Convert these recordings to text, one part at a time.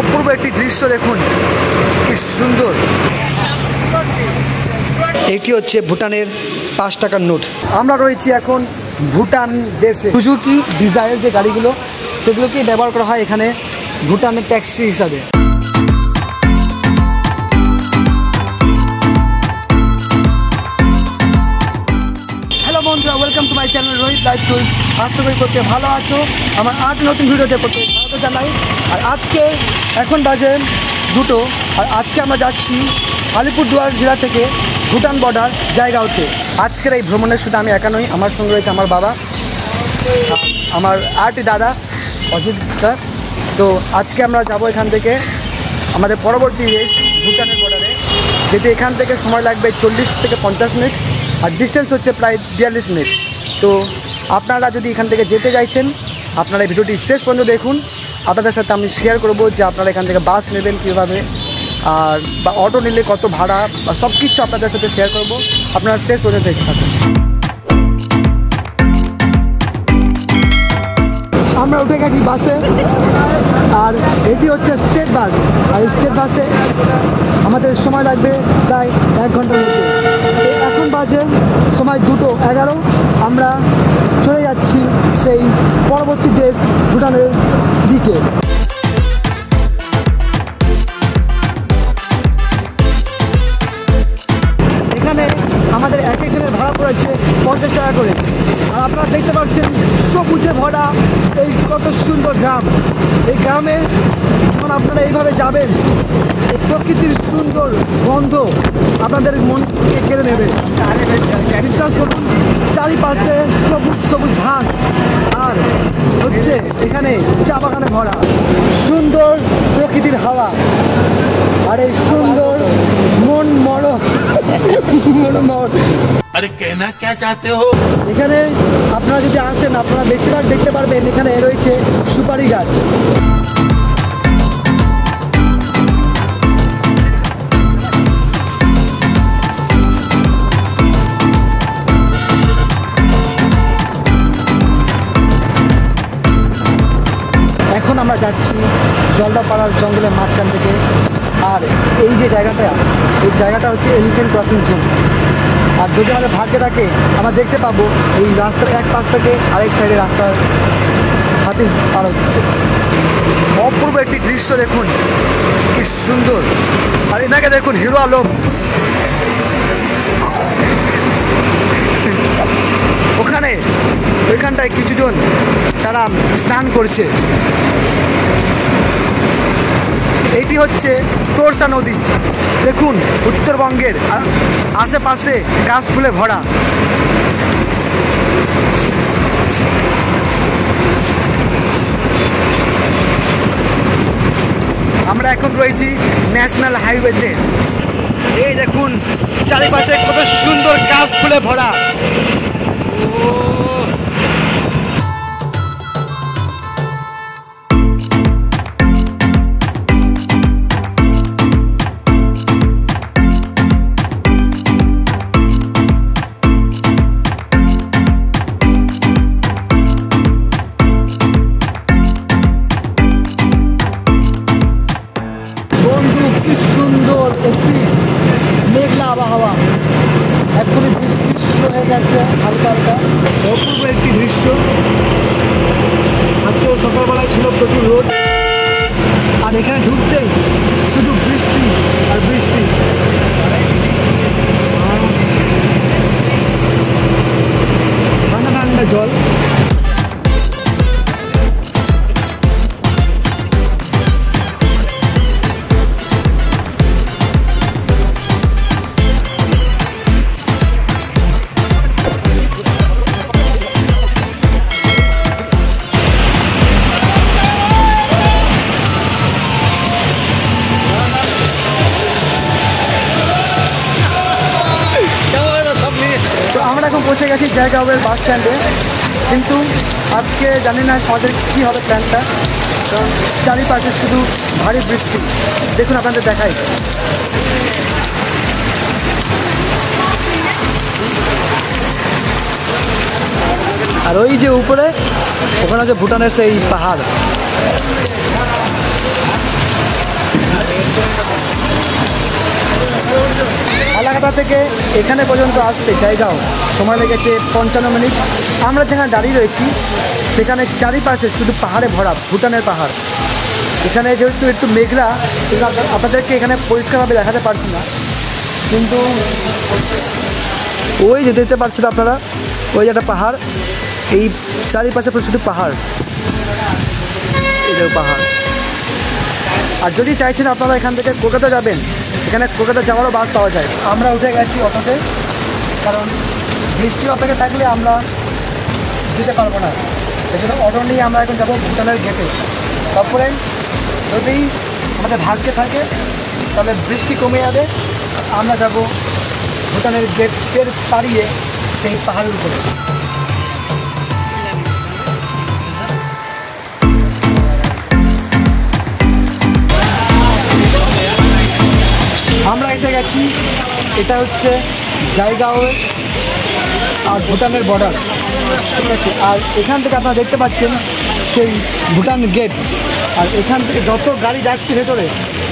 অপূর্ব একটি দৃশ্য দেখুন, কি সুন্দর। এটি হচ্ছে ভুটানের 5 টাকার নোট। আমরা রয়েছি এখন ভুটান দেশে। সুজুকি ডিজায়ার যে গাড়িগুলো, সেগুলোকেই ব্যবহার করা হয় এখানে ভুটানের ট্যাক্সি হিসাবে। হ্যালো বন্ধুরা, welcome to my channel Rohit life tools. আশা করি করতে ভালো আছো। আমার আজ নতুন ভিডিওতে করতে স্বাগত জানাই। আর আজকে এখন বাজে 2টো, আর আজকে আমরা যাচ্ছি আলিপুরদুয়ার জেলা থেকে ভুটান বর্ডার জায়গাতে। আজকের এই ভ্রমণের শুধু আমি একা নই, আমার সঙ্গে রয়েছে আমার বাবা, আমার আরেকটি দাদা অজিত দা। তো আজকে আমরা যাব এখান থেকে আমাদের পরবর্তী দেশ ভুটানের বর্ডারে, যেটি এখান থেকে সময় লাগবে 40 থেকে 50 মিনিট, আর ডিস্টেন্স হচ্ছে প্রায় 42 মিনিট। তো আপনারা যদি এখান থেকে যেতে চাইছেন, আপনারা এই ভিডিওটি শেষ পর্যন্ত দেখুন। আপনাদের সাথে আমি শেয়ার করব যে আপনারা এখান থেকে বাস নেবেন কীভাবে, আর বা অটো নিলে কত ভাড়া, বা সব কিছু আপনাদের সাথে শেয়ার করব। আপনারা শেষ পর্যন্ত দেখতে থাকুন। আমরা উঠে গেছি বাসে, আর এটি হচ্ছে স্টেট বাস। আর স্টেট বাসে আমাদের সময় লাগবে প্রায় 1 ঘন্টার মধ্যে। এখন বাজে সময় 2:11। আমরা চলে যাচ্ছি সেই পরবর্তী দেশ ভুটানের দিকে। এখানে আমাদের এক একজনের ভাড়া পড়েছে 50 টাকা করে। আর আপনারা দেখতে পাচ্ছেন সবুজে ভরা এই কত সুন্দর গ্রাম। এই গ্রামে যখন আপনারা এইভাবে যাবেন, এই প্রকৃতির সুন্দর গন্ধ আপনাদের মনকে কেড়ে নেবে। বিশ্বাস করুন, চারিপাশে সবুজ সবুজ ধান, আর হচ্ছে এখানে চা বাগানে ভরা সুন্দর প্রকৃতির হাওয়া, আর এই সুন্দর মন अरे कहना क्या चाहते हो? এখানে আপনারা যদি আসেন, আপনারা বেশিরভাগ দেখতে পারবেন এখানে রয়েছে সুপারি গাছ। এখন আমরা যাচ্ছি জলদাপাড়ার জঙ্গলের মাঝখান থেকে। আর এই যে জায়গাটা, এই জায়গাটা হচ্ছে এলিফ্যান্ট ক্রসিং জোন। আর যদি আমাদের ভাগ্যে থাকে, আমরা দেখতে পাবো এই রাস্তার এক পাশ থেকে আরেক সাইডে রাস্তার হাতি পার হচ্ছে। অপূর্ব একটি দৃশ্য দেখুন, কি সুন্দর। আর এনাকে দেখুন, হিরো আলম। ওইখানটায় কিছুজন তারা স্নান করছে। এইটি হচ্ছে তোরসা নদী। দেখুন, উত্তরবঙ্গের আশেপাশে গাছ ফুলে ভরা। আমরা এখন রয়েছি ন্যাশনাল হাইওয়েতে। এই দেখুন, চারিপাশে কত সুন্দর গাছ ফুলে ভরা। সুন্দর একটি মেঘলা আবহাওয়া, এখনই বৃষ্টি শুরু হয়ে গেছে হালকা হালকা। অপূর্ব একটি দৃশ্য। আজকে সকালবেলায় ছিল প্রচুর রোদ, আর এখানে ঢুকতেই শুধু বৃষ্টি আর বৃষ্টি। ঠান্ডা ঠান্ডা জল। আমরা এখন পৌঁছে গেছি জায়গাওয়ের বাস স্ট্যান্ডে, কিন্তু আজকে জানি না আমাদের কী হবে প্ল্যানটা, কারণ চারিপাশে শুধু ভারী বৃষ্টি। দেখুন, আপনাদের দেখাই। আর ওই যে উপরে, ওখানে হচ্ছে ভুটানের সেই পাহাড়। ঢাকা থেকে এখানে পর্যন্ত আসতে জায়গাও সময় লেগেছে 55 মিনিট। আমরা যেখানে দাঁড়িয়ে রয়েছি সেখানে চারিপাশে শুধু পাহাড়ে ভরা, ভুটানের পাহাড়। এখানে যেহেতু একটু মেঘলা, আপনাদেরকে এখানে পরিষ্কারভাবে দেখাতে পারছি না, কিন্তু ওই যে দেখতে পাচ্ছেন আপনারা, ওই যে একটা পাহাড়, এই চারিপাশে শুধু পাহাড়, এই যে পাহাড়। আর যদি চাইছেন আপনারা এখান থেকে কলকাতা যাবেন, এখানে কলকাতা যাওয়ারও বাস পাওয়া যায়। আমরা উঠে গেছি অটোতে, কারণ বৃষ্টির অপেক্ষা থাকলে আমরা যেতে পারবো না, এই জন্য অটো নিয়ে আমরা এখন যাবো ভুটানের গেটে। তারপরে যদি আমাদের ভাগ্যে থাকে তাহলে বৃষ্টি কমে যাবে, আমরা যাব ভুটানের গেটের পাড়িয়ে সেই পাহাড়ের উপরে। আমরা এসে গেছি, এটা হচ্ছে জায়গাও আর ভুটানের বর্ডার, ঠিক আছে। আর এখান থেকে আপনারা দেখতে পাচ্ছেন সেই ভুটান গেট। আর এখান থেকে যত গাড়ি যাচ্ছে ভেতরে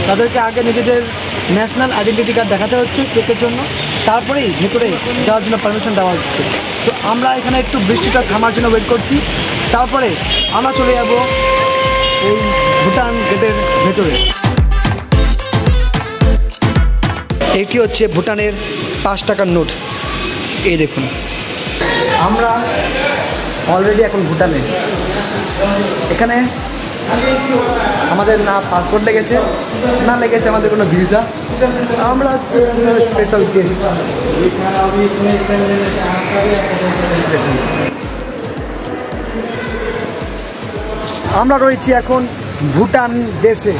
তাদেরকে আগে নিজেদের ন্যাশনাল আইডেন্টিটি কার্ড দেখাতে হচ্ছে চেকের জন্য, তারপরেই ভেতরে যাওয়ার জন্য পারমিশন দেওয়া হচ্ছে। তো আমরা এখানে একটু বৃষ্টিটা থামার জন্য ওয়েট করছি, তারপরে আমরা চলে যাব এই ভুটান গেটের ভেতরে। এটি হচ্ছে ভুটানের 5 টাকার নোট, এই দেখুন। আমরা অলরেডি এখন ভুটানে। এখানে আমাদের না পাসপোর্ট লেগেছে, না লেগেছে আমাদের কোনো ভিসা। আমরা হচ্ছে স্পেশাল গেস্ট। আমরা রয়েছি এখন ভুটান দেশে।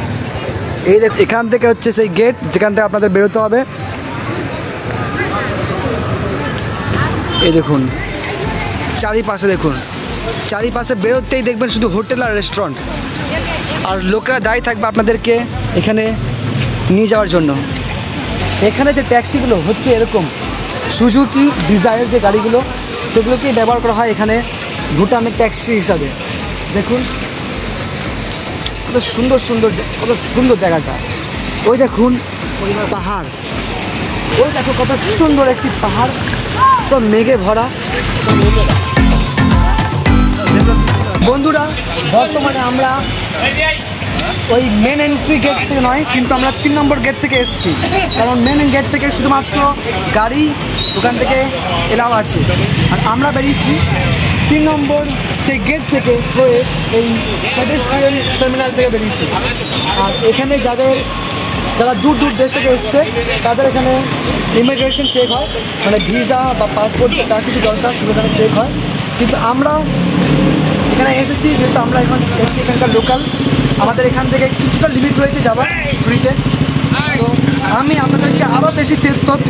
এই এখান থেকে হচ্ছে সেই গেট যেখান থেকে আপনাদের বেরোতে হবে। এই দেখুন চারিপাশে, দেখুন চারিপাশে বেরোতেই দেখবেন শুধু হোটেল আর রেস্টুরেন্ট, আর লোকেরা দাঁড়িয়ে থাকবে আপনাদেরকে এখানে নিয়ে যাওয়ার জন্য। এখানে যে ট্যাক্সিগুলো হচ্ছে এরকম সুজুকি ডিজায়ার যে গাড়িগুলো, সেগুলোকেই ব্যবহার করা হয় এখানে ভুটানের ট্যাক্সি হিসাবে। দেখুন কত সুন্দর সুন্দর, কত সুন্দর জায়গাটা। ওই দেখুন পাহাড়, ওই দেখো কত সুন্দর একটি পাহাড়, তো মেঘে ভরা। বন্ধুরা বর্তমানে আমরা ওই মেন এন্ট্রি গেট থেকে নয়, কিন্তু আমরা 3 নম্বর গেট থেকে এসেছি, কারণ মেন গেট থেকে শুধুমাত্র গাড়ি ওখান থেকে এলাও আছে। আর আমরা বেরিয়েছি 3 নম্বর সেই গেট থেকে হয়ে এই পেডেস্ট্রিয়ান টার্মিনাল থেকে বেরিয়েছি। আর এখানে যারা দূর দূর দেশ থেকে এসছে তাদের এখানে ইমিগ্রেশন চেক হয়, মানে ভিসা বা পাসপোর্ট যা কিছু দরকার সেখানে চেক হয়। কিন্তু আমরা এখানে এসেছি যেহেতু আমরা এখন এখানকার লোকাল, আমাদের এখান থেকে কিছুটা লিমিট রয়েছে যাওয়ার ফ্রিতে। তো আমি আপনাদেরকে আরও বেশি তথ্য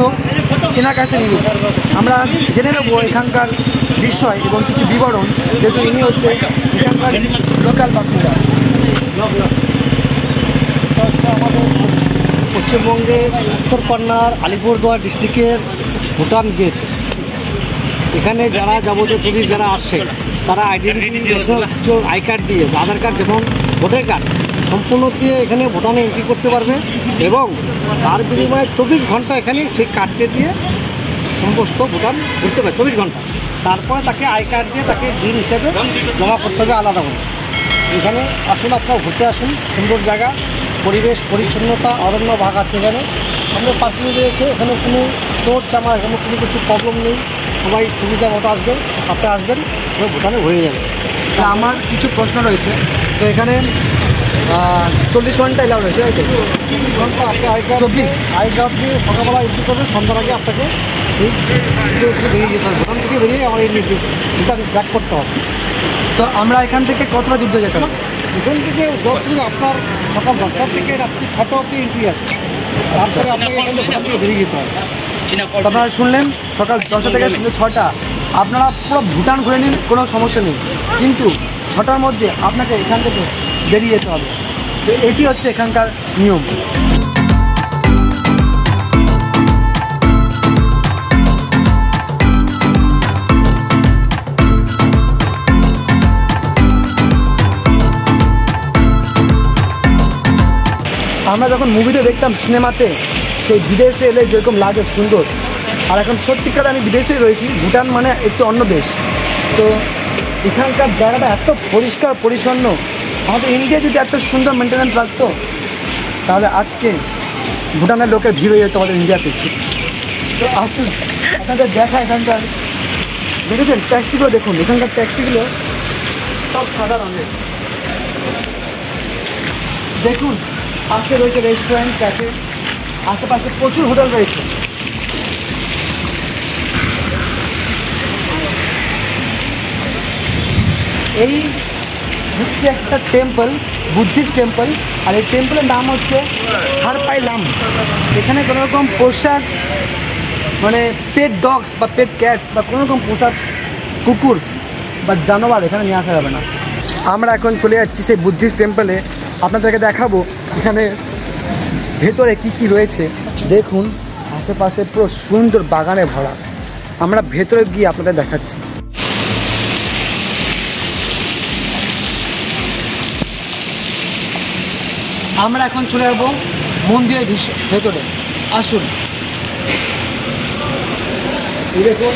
এনার কাছে নিব, আমরা জেনে নেবো এখানকার বিষয় এবং কিছু বিবরণ, যেহেতু ইনি হচ্ছে এখানকার লোকাল বাসিন্দা। আমাদের পশ্চিমবঙ্গে উত্তরপান্নার আলিপুরদুয়ার ডিস্ট্রিক্টের ভুটান গেট। এখানে যারা যাবতীয় টুরিস্ট যারা আসছে তারা আইডেন্টি ন্যাশনাল আই কার্ড দিয়ে, আধার কার্ড এবং ভোটার কার্ড সম্পূর্ণ দিয়ে এখানে ভুটানে এন্ট্রি করতে পারবে, এবং তার বিনিময়ে 24 ঘন্টা এখানে সেই কার্ডটি দিয়ে সমস্ত ভুটান ঘুরতে পারে 24 ঘন্টা। তারপরে তাকে আই কার্ড দিয়ে তাকে দিন হিসেবে জমা করতে হবে আলাদা করে। এখানে আসলে আপনারা ঘুরতে আসুন, সুন্দর জায়গা, পরিবেশ পরিচ্ছন্নতা, অরণ্য ভাগ আছে এখানে, আমাদের পার্কিং রয়েছে, এখানে কোনো চোর চামার এখানে কোনো কিছু প্রবলেম নেই, সবাই সুবিধা মতো আসবেন, আপনি আসবেন ভুটানে ঘুরে যাবেন। আমার কিছু প্রশ্ন রয়েছে, তো এখানে 40 ঘন্টা এলাও রয়েছে, তাই তো? 24 ঘন্টা আপনি আই কার্ড দিয়ে সকালবেলা এন্ট্রি করবেন, সন্ধ্যার আগে আপনাকে সেই বেরিয়ে যেতে হবে, ভুটান থেকে বেরিয়ে আমার এই ভুটান ব্যাক করতে হবে। তো আমরা এখান থেকে কতটা দূর যেতে হবে? এখান থেকে যতদিন আপনার সকাল 10টা থেকে রাত্রি 6টা অবধি এন্ট্রি আছে, তারপরে আপনাকে এখান থেকে ভুটান থেকে বেরিয়ে যেতে হবে। আপনারা শুনলেন সকাল 10টা থেকে সন্ধ্যে 6টা, আপনারা পুরো ভুটান ঘুরে নিন, কোনো সমস্যা নেই, কিন্তু 6টার মধ্যে আপনাকে এখান থেকে বেরিয়ে যেতে হবে। তো এটি হচ্ছে এখানকার নিয়ম। আমরা যখন মুভিতে দেখতাম সিনেমাতে, সেই বিদেশে এলে যেরকম লাগে সুন্দর, আর এখন সত্যিকার আমি বিদেশেই রয়েছি। ভুটান মানে একটু অন্য দেশ। তো এখানকার জায়গাটা এত পরিষ্কার পরিচ্ছন্ন। আমাদের ইন্ডিয়া যদি এত সুন্দর মেনটেন্যান্স রাখতো তাহলে আজকে ভুটানের লোকের ভিড় হয়ে যেত আমাদের ইন্ডিয়াতে। তো আসুন আপনাদের দেখা এখানকার, দেখেছেন ট্যাক্সিগুলো দেখুন, এখানকার ট্যাক্সিগুলো সব সাদা রঙের। দেখুন পাশে রয়েছে রেস্টুরেন্ট, ক্যাফে, আশেপাশে প্রচুর হোটেল রয়েছে। এই হচ্ছে একটা টেম্পল, বুদ্ধিস্ট টেম্পল, আর এই টেম্পলের নাম হচ্ছে হারপাই লাম। এখানে কোনো রকম পোশাক মানে পেট ডগস বা পেট ক্যাটস বা কোনো রকম পোশাক কুকুর বা জানোয়ার এখানে নিয়ে আসা যাবে না। আমরা এখন চলে যাচ্ছি সেই বুদ্ধিস্ট টেম্পলে, আপনাদেরকে দেখাবো এখানে ভেতরে কি কি রয়েছে। দেখুন আশেপাশে পুরো সুন্দর বাগানে ভরা। আমরা ভেতরে গিয়ে আপনাদের দেখাচ্ছি। আমরা এখন চলে যাবো মন্দিরের ভেতরে, আসুন। এই দেখুন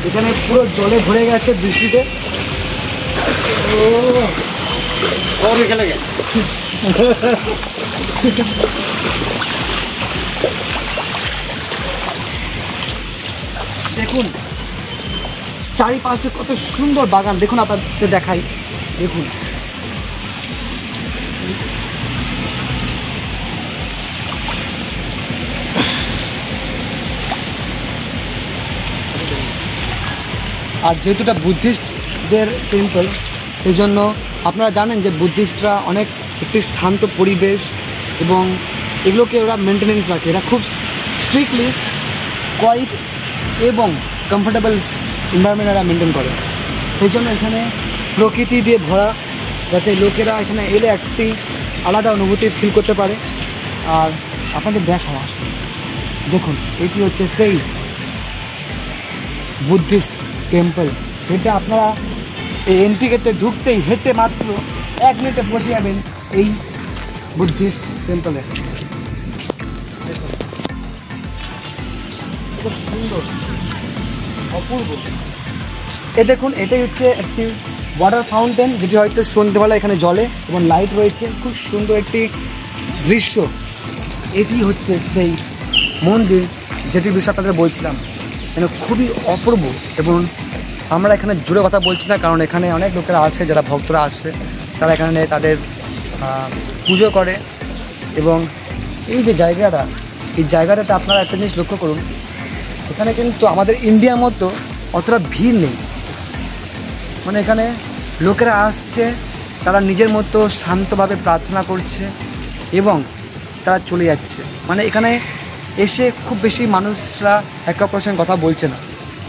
এখানে পুরো জলে ভরে গেছে বৃষ্টিতে। দেখুন চারিপাশে কত সুন্দর বাগান, দেখুন আপনাদের দেখাই। দেখুন আর যেহেতু এটা বুদ্ধিস্টদের টেম্পল, সেই জন্য আপনারা জানেন যে বুদ্ধিস্টরা অনেক একটি শান্ত পরিবেশ এবং এগুলোকে ওরা মেনটেনেন্স রাখে। এরা খুব স্ট্রিক্টলি কোয়াইট এবং কমফোর্টেবল এনভায়রনমেন্ট এরা মেনটেন করে। সেই জন্য এখানে প্রকৃতি দিয়ে ভরা, যাতে লোকেরা এখানে এলে একটি আলাদা অনুভূতি ফিল করতে পারে। আর আপনাদের দেখা আসুন, দেখুন এটি হচ্ছে সেই বুদ্ধিস্ট টেম্পল, যেটা আপনারা এই এন্ট্রি গেটে ঢুকতেই হেঁটে মাত্র 1 মিনিটে পৌঁছে যাবেন এই বুদ্ধিস্ট টেম্পলে। খুব সুন্দর, অপূর্ব। এ দেখুন এটাই হচ্ছে একটি ওয়াটার ফাউন্টেন, যেটি হয়তো সন্ধ্যেবেলা এখানে জলে এবং লাইট রয়েছে। খুব সুন্দর একটি দৃশ্য। এটি হচ্ছে সেই মন্দির যেটির বিষয়ে আপনাদের বলছিলাম, মানে খুবই অপূর্ব। এবং আমরা এখানে জোরে কথা বলছি না, কারণ এখানে অনেক লোকেরা আসে, যারা ভক্তরা আসে, তারা এখানে তাদের পুজো করে। এবং এই যে জায়গাটা, এই জায়গাটাতে আপনারা একটা জিনিস লক্ষ্য করুন, এখানে কিন্তু আমাদের ইন্ডিয়ার মতো অতটা ভিড় নেই। মানে এখানে লোকেরা আসছে, তারা নিজের মতো শান্তভাবে প্রার্থনা করছে এবং তারা চলে যাচ্ছে। মানে এখানে এসে খুব বেশি মানুষরা একে অপরের সঙ্গে কথা বলছে না।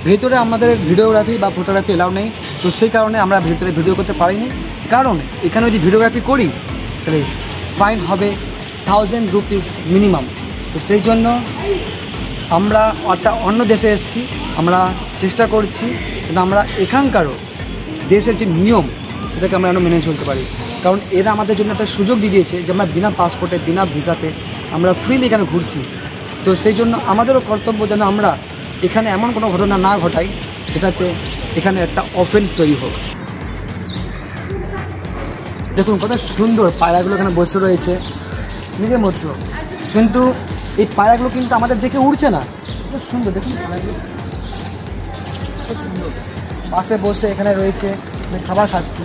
ভেতরে আমাদের ভিডিওগ্রাফি বা ফটোগ্রাফি এলাও নেই, তো সেই কারণে আমরা ভেতরে ভিডিও করতে পারিনি। কারণ এখানে যদি ভিডিওগ্রাফি করি তাহলে ফাইন হবে 1000 রুপিস মিনিমাম। তো সেই জন্য আমরা একটা অন্য দেশে এসেছি, আমরা চেষ্টা করছি যেন আমরা এখানকারও দেশের যে নিয়ম সেটাকে আমরা যেন মেনে চলতে পারি। কারণ এরা আমাদের জন্য একটা সুযোগ দিয়ে দিয়েছে যে আমরা বিনা পাসপোর্টে, বিনা ভিসাতে আমরা ফ্রিলি এখানে ঘুরছি। তো সেই জন্য আমাদেরও কর্তব্য যেন আমরা এখানে এমন কোনো ঘটনা না ঘটাই যেটাতে এখানে একটা অফেন্স তৈরি হোক। দেখুন কত সুন্দর পায়রাগুলো এখানে বসে রয়েছে নিজের মতো, কিন্তু এই পায়রাগুলো কিন্তু আমাদের দেখে উড়ছে না। কত সুন্দর দেখুন পায়রাগুলো, কত সুন্দর পাশে বসে এখানে রয়েছে, খাবার খাচ্ছি।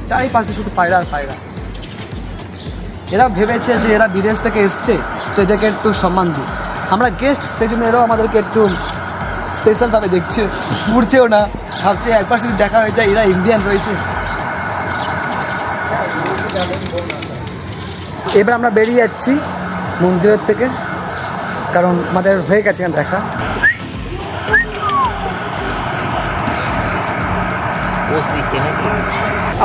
চারিপাশে শুধু পায়রা আর পায়রা। এরা ভেবেছে যে এরা বিদেশ থেকে এসছে, তো এদেরকে একটু সম্মান দিই। আমরা গেস্ট, সেই জন্য এরাও আমাদেরকে একটু স্পেশালভাবে দেখছে, উড়ছেও না, ভাবছে একবার যদি দেখা হয়ে যায় এরা ইন্ডিয়ান রয়েছে। এবার আমরা বেরিয়ে যাচ্ছি মন্দিরের থেকে, কারণ আমাদের হয়ে গেছে এখানে দেখা।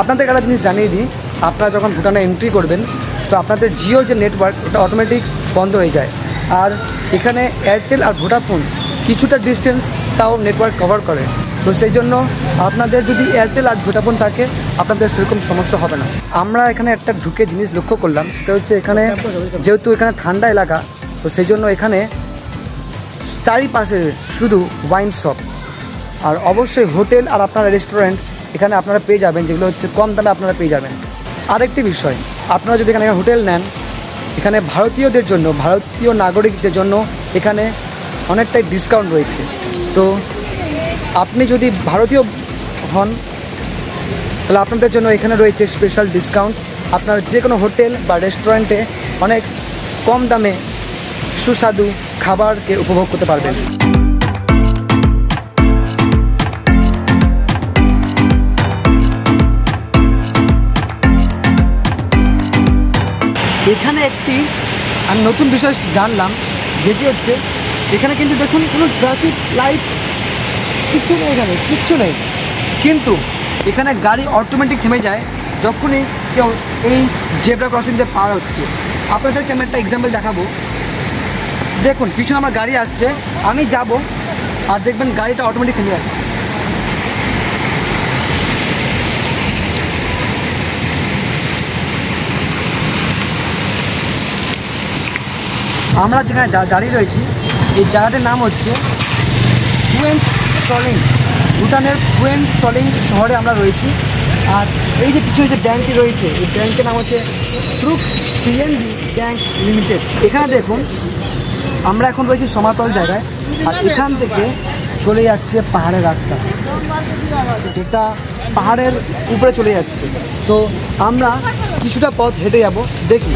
আপনাদের একটা জিনিস জানিয়ে দিই, আপনারা যখন ভুটানে এন্ট্রি করবেন তো আপনাদের জিওর যে নেটওয়ার্ক ওটা অটোমেটিক বন্ধ হয়ে যায়। আর এখানে এয়ারটেল আর ভোডাফোন কিছুটা ডিস্টেন্স তাও নেটওয়ার্ক কভার করে। তো সেই জন্য আপনাদের যদি এয়ারটেল আর ভোডাফোন থাকে আপনাদের সেরকম সমস্যা হবে না। আমরা এখানে একটা ঢুকে জিনিস লক্ষ্য করলাম, সেটা হচ্ছে এখানে যেহেতু এখানে ঠান্ডা এলাকা, তো সেই জন্য এখানে চারিপাশে শুধু ওয়াইন শপ, আর অবশ্যই হোটেল আর আপনার রেস্টুরেন্ট এখানে আপনারা পেয়ে যাবেন, যেগুলো হচ্ছে কম দামে আপনারা পেয়ে যাবেন। আরেকটি বিষয়, আপনারা যদি এখানে হোটেল নেন, এখানে ভারতীয়দের জন্য, ভারতীয় নাগরিকদের জন্য এখানে অনেকটাই ডিসকাউন্ট রয়েছে। তো আপনি যদি ভারতীয় হন তাহলে আপনাদের জন্য এখানে রয়েছে স্পেশাল ডিসকাউন্ট। আপনারা যে কোনো হোটেল বা রেস্টুরেন্টে অনেক কম দামে সুস্বাদু খাবারকে উপভোগ করতে পারবেন। এখানে একটি আমি নতুন বিষয় জানলাম, যেটি হচ্ছে এখানে কিন্তু দেখুন কোনো ট্রাফিক লাইট কিচ্ছু নেই, এখানে কিচ্ছু নেই, কিন্তু এখানে গাড়ি অটোমেটিক থেমে যায় যখনই কেউ এই জেব্রা ক্রসিং দিয়ে পার হচ্ছে। আপনাদেরকে আমি একটা এক্সাম্পল দেখাবো। দেখুন পিছনে আমার গাড়ি আসছে, আমি যাব আর দেখবেন গাড়িটা অটোমেটিক থেমে যাচ্ছে। আমরা যেখানে দাঁড়িয়ে রয়েছি এই জায়গাটার নাম হচ্ছে ফুয়েন সলিং। ভুটানের ফুয়েন সলিং শহরে আমরা রয়েছি। আর এই যে পিছনে যে ব্যাঙ্কটি রয়েছে, এই ব্যাঙ্কের নাম হচ্ছে ট্রুক PNB ব্যাঙ্ক লিমিটেড। এখানে দেখুন আমরা এখন রয়েছি সমাতল জায়গায়, আর এখান থেকে চলে যাচ্ছে পাহাড়ের রাস্তা, যেটা পাহাড়ের উপরে চলে যাচ্ছে। তো আমরা কিছুটা পথ হেঁটে যাব, দেখি।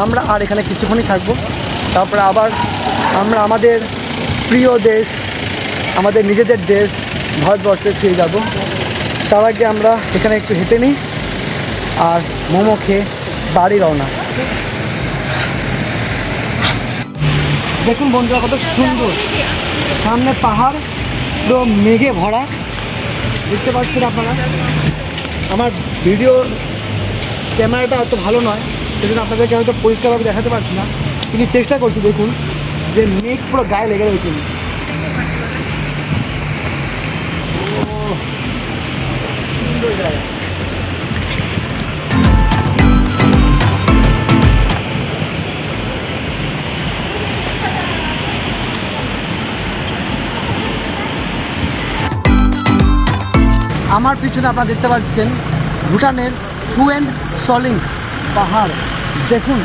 আমরা আর এখানে কিছুক্ষণই থাকবো, তারপরে আবার আমরা আমাদের প্রিয় দেশ, আমাদের নিজেদের দেশ ভারতবর্ষে ফিরে যাব। তার আগে আমরা এখানে একটু হেঁটে নিই আর মোমো খেয়ে বাড়ি রওনা। দেখুন বন্ধুরা কত সুন্দর, সামনে পাহাড় পুরো মেঘে ভরা, দেখতে পাচ্ছেন আপনারা। আমার ভিডিও ক্যামেরাটা অত ভালো নয়, সেজন্য আপনাদেরকে হয়তো পরিষ্কারভাবে দেখাতে পারছি না, কিন্তু চেষ্টা করছি। দেখুন যে মেঘ পুরো গায়ে লেগে রয়েছে। সুন্দর জায়গা। আমার পিছনে আপনারা দেখতে পাচ্ছেন ভুটানের ফুয়েন সলিং পাহাড়। দেখুন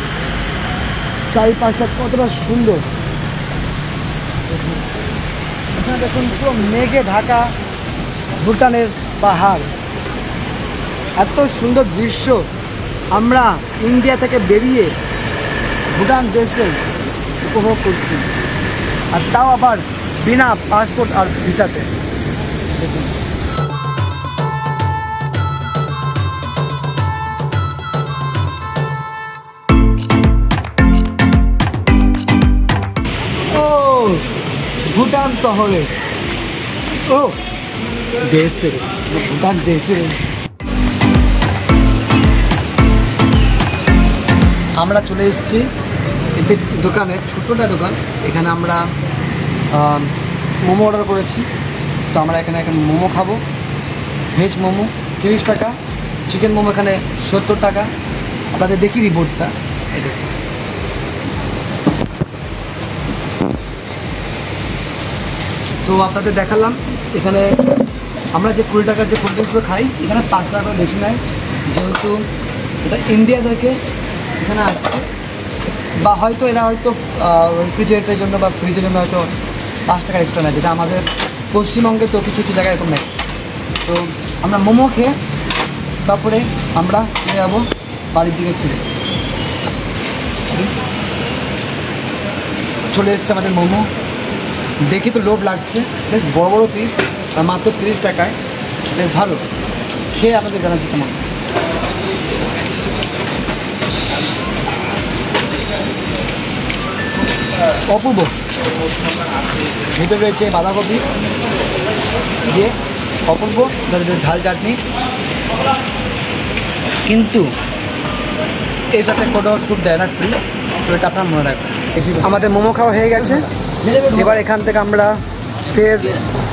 চারিপাশটা কতটা সুন্দর। এখানে দেখুন পুরো মেঘে ঢাকা ভুটানের পাহাড়, এত সুন্দর দৃশ্য। আমরা ইন্ডিয়া থেকে বেরিয়ে ভুটান দেশে উপভোগ করছি, আর তাও আবার বিনা পাসপোর্ট আর ভিসাতে। দেখুন ভুটান শহরে, ও দেশে, ভুটান দেশে। আমরা চলে এসেছি একটি দোকানে, ছোট্টটা দোকান। এখানে আমরা মোমো অর্ডার করেছি। তো আমরা এখানে মোমো খাবো, ভেজ মোমো 30 টাকা, চিকেন মোমো এখানে 70 টাকা। আপনাদের দেখি রিপোর্টটা। তো আপনাদের দেখালাম এখানে আমরা যে 20 টাকার যে কোল্ড ড্রিঙ্কসগুলো খাই, এখানে 5 টাকা করে বেশি নেয়, যেহেতু এটা ইন্ডিয়া থেকে এখানে আসছে, বা হয়তো এরা হয়তো রেফ্রিজারেটরের জন্য বা ফ্রিজের জন্য হয়তো 5 টাকা এক্সট্রা নেয়, যেটা আমাদের পশ্চিমবঙ্গে তো কিছু কিছু জায়গায় এরকম নেয়। তো আমরা মোমো খেয়ে তারপরে আমরা চলে যাবো বাড়ির দিকে ফিরে। চলে এসছে আমাদের মোমো, দেখি তো লোভ লাগছে। বেশ বড় বড় পিস, আর মাত্র 30 টাকায়, বেশ ভালো। খেয়ে আপনাদের জানাচ্ছি কেমন। অপূর্ব। ভিতরে রয়েছে বাঁধাকপি দিয়ে অপূর্ব ঝাল চাটনি, কিন্তু এর সাথে কোনো স্যুপ দেয় না, ফ্রি। তো এটা আপনার মনে রাখবেন। আমাদের মোমো খাওয়া হয়ে গেছে, এবার এখান থেকে আমরা ফের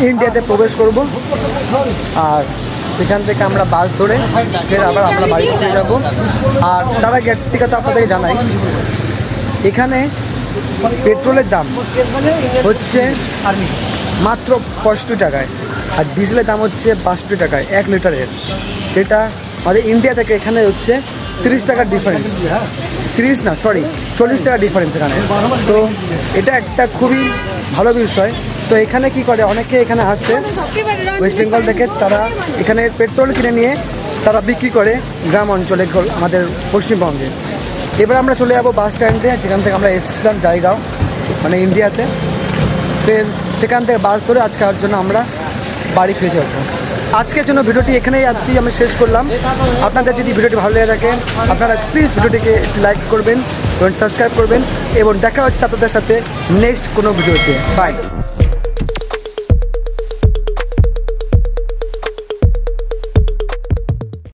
ইন্ডিয়াতে প্রবেশ করব। আর সেখান থেকে আমরা বাস ধরে ফের আবার আমরা বাড়ি ফিরে যাব। আর তার আগে একটি কথা আপনাদেরকে জানাই, এখানে পেট্রোলের দাম হচ্ছে মাত্র 65 টাকায়, আর ডিজেলের দাম হচ্ছে 62 টাকায় 1 লিটারের, যেটা আমাদের ইন্ডিয়া থেকে এখানে হচ্ছে 30 টাকার ডিফারেন্স। 40 টাকা ডিফারেন্স এখানে। তো এটা একটা খুবই ভালো বিষয়। তো এখানে কি করে, অনেকে এখানে আসছে ওয়েস্ট বেঙ্গল থেকে, তারা এখানে পেট্রোল কিনে নিয়ে তারা বিক্রি করে গ্রাম অঞ্চলে আমাদের পশ্চিমবঙ্গে। এবার আমরা চলে যাবো বাস স্ট্যান্ডে, যেখান থেকে আমরা এসেছিলাম জায়গাও মানে ইন্ডিয়াতে। ফের সেখান থেকে বাস ধরে আজকের জন্য আমরা বাড়ি ফিরে যাবো। আজকের জন্য ভিডিওটি এখানেই আমি শেষ করলাম। আপনাদের যদি ভিডিওটি ভালো লেগে থাকে আপনারা প্লিজ ভিডিওটিকে লাইক করবেন এবং সাবস্ক্রাইব করবেন, এবং দেখা হচ্ছে আপনাদের সাথে নেক্সট কোনো ভিডিওতে। বাই।